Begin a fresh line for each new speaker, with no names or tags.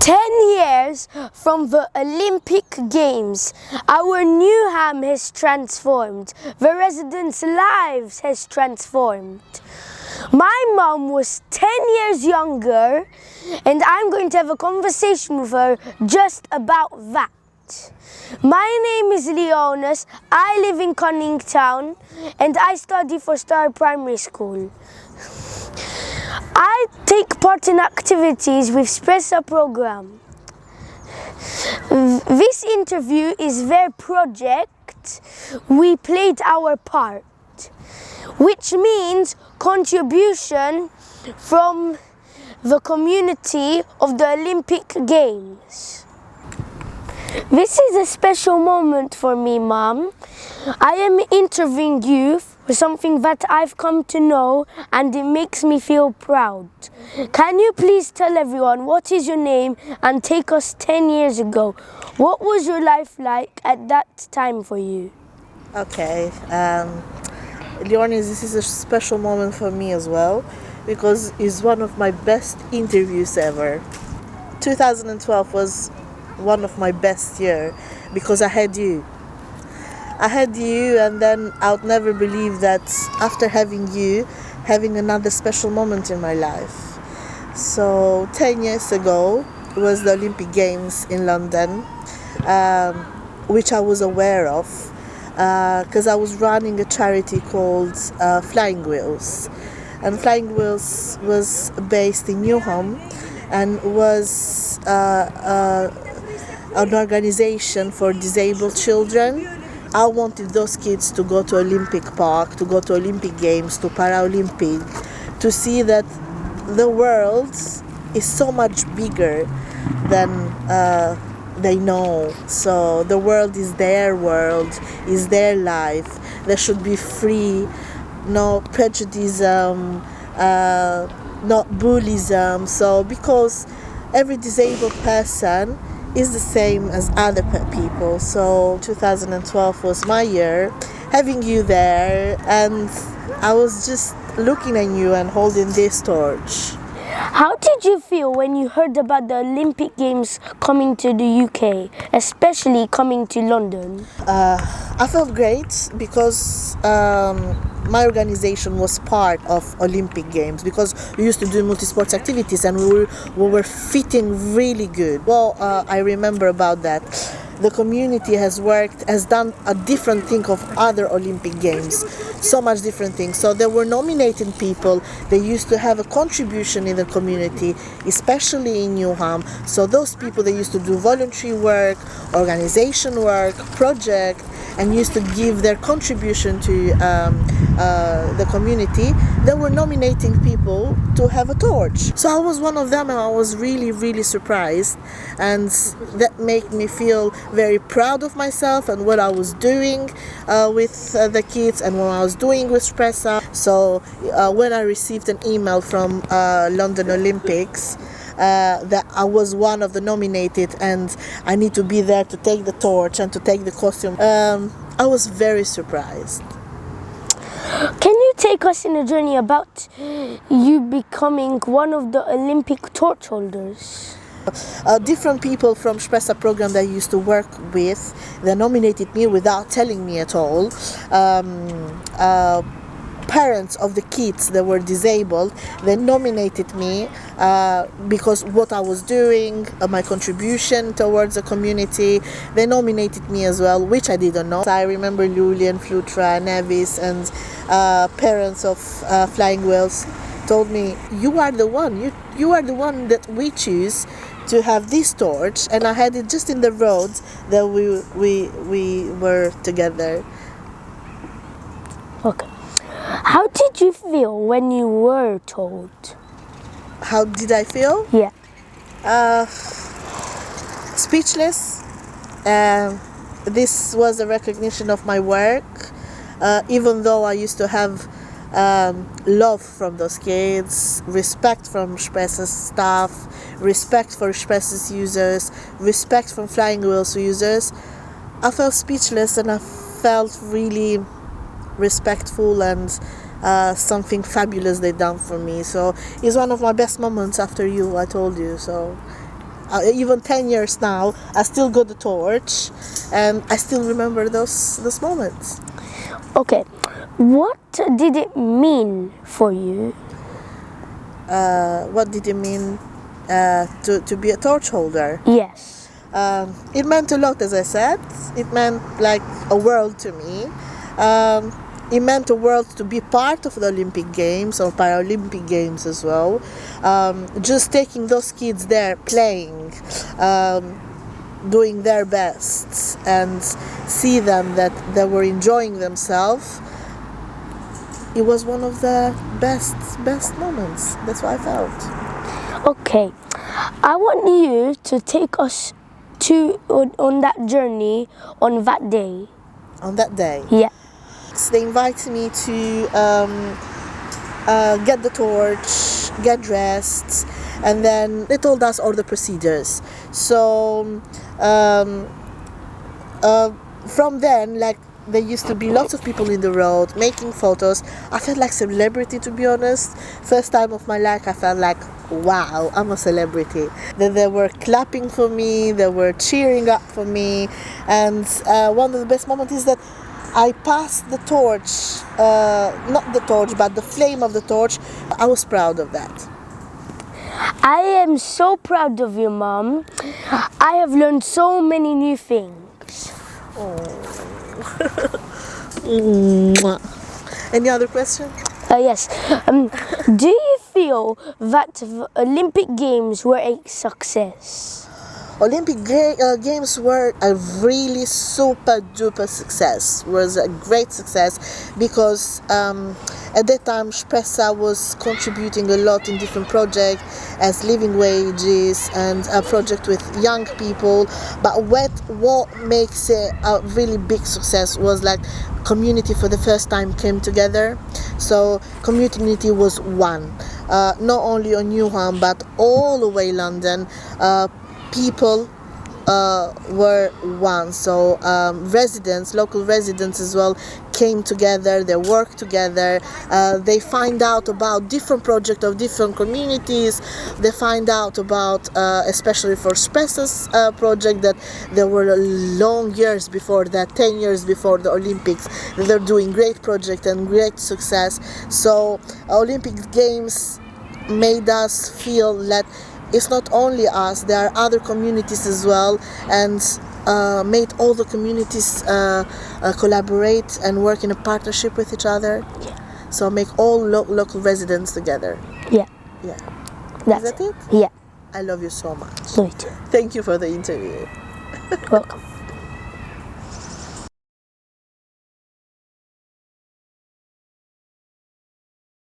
10 years from the Olympic Games, our Newham has transformed. The residents' lives has transformed. My mum was 10 years younger, and I'm going to have a conversation with her just about that. My name is Leonis, I live in Conning Town, and I study for Star Primary School. I take part in activities with Spressa program. This interview is their project. We played our part, which means contribution from the community of the Olympic Games. This is a special moment for me, Mom. I am interviewing you for something that I've come to know, and it makes me feel proud. Can you please tell everyone what is your name and take us 10 years ago? What was your life like at that time for you?
Okay, Leonis, this is a special moment for me as well, because it's one of my best interviews ever. 2012 was one of my best year because I had you, and then I would never believe that after having you, having another special moment in my life. So 10 years ago was the Olympic Games in London, which I was aware of because I was running a charity called Flying Wheels, and Flying Wheels was based in Newham and was an organization for disabled children. I wanted those kids to go to Olympic Park, to go to Olympic Games, to Paralympic, to see that the world is so much bigger than they know. So the world is their world, is their life. They should be free, no prejudice, not bullyism. So because every disabled person is the same as other people. So 2012 was my year, having you there, and I was just looking at you and holding this torch.
How did you feel when you heard about the Olympic Games coming to the UK, especially coming to London?
I felt great because my organization was part of Olympic Games, because we used to do multi-sports activities and we were fitting really good. Well, I remember about that. The community has done a different thing of other Olympic Games, so much different things. So they were nominating people. They used to have a contribution in the community, especially in Newham. So those people, they used to do voluntary work, organization work, project, and used to give their contribution to the community. They were nominating people to have a torch. So I was one of them, and I was really, really surprised, and that made me feel very proud of myself and what I was doing with the kids and what I was doing with Spressa. So when I received an email from London Olympics that I was one of the nominated and I need to be there to take the torch and to take the costume, I was very surprised.
Can you take us in a journey about you becoming one of the Olympic torch holders?
Different people from Spressa program that I used to work with, they nominated me without telling me at all. Parents of the kids that were disabled, they nominated me because what I was doing, my contribution towards the community. They nominated me as well, which I didn't know. I remember Lulian, Flutra, Nevis, and parents of Flying Wheels told me, you are the one, you are the one that we choose to have this torch. And I had it just in the road that we were together.
Okay. How did you feel when you were told?
How did I feel?
Yeah.
Speechless. This was a recognition of my work, even though I used to have love from those kids, respect from Spressa's staff, respect for Spressa's users, respect from Flying Wheels users. I felt speechless, and I felt really respectful, and something fabulous they done for me. So it's one of my best moments after you, I told you. So even 10 years now, I still got the torch, and I still remember those moments.
Okay, what did it mean for you?
What did it mean to be a torch holder?
Yes.
It meant a lot, as I said. It meant like a world to me. It meant a world to be part of the Olympic Games or Paralympic Games as well. Just taking those kids there, playing, doing their best, and see them that they were enjoying themselves. It was one of the best moments. That's what I felt.
Okay, I want you to take us on that journey on that day.
On that day,
Yeah.
they invited me to get the torch, get dressed, and then they told us all the procedures. So from then, like, there used to be lots of people in the road making photos. I felt like celebrity, to be honest. First time of my life, I felt like, wow, I'm a celebrity. Then they were clapping for me, they were cheering up for me, and one of the best moments is that I passed the torch, not the torch, but the flame of the torch. I was proud of that.
I am so proud of you, Mom. I have learned so many new things.
Any other question?
Yes. Do you feel that the Olympic Games were a success?
Olympic Games were a really super duper success. Was a great success because at that time Spressa was contributing a lot in different projects as living wages and a project with young people. But what makes it a really big success was like community for the first time came together. So community was one, not only on Newham but all the way London. People were one, so local residents as well came together, they worked together, they find out about different projects of different communities, they find out about, especially for Spressa's project, that there were long years before that, 10 years before the Olympics, they're doing great project and great success. So Olympic Games made us feel that it's not only us, there are other communities as well, and made all the communities collaborate and work in a partnership with each other.
Yeah.
So make all local residents together.
Yeah.
Yeah.
That's
Is that it?
Yeah.
I love you so much.
Love you too.
Thank you for the interview.
Welcome.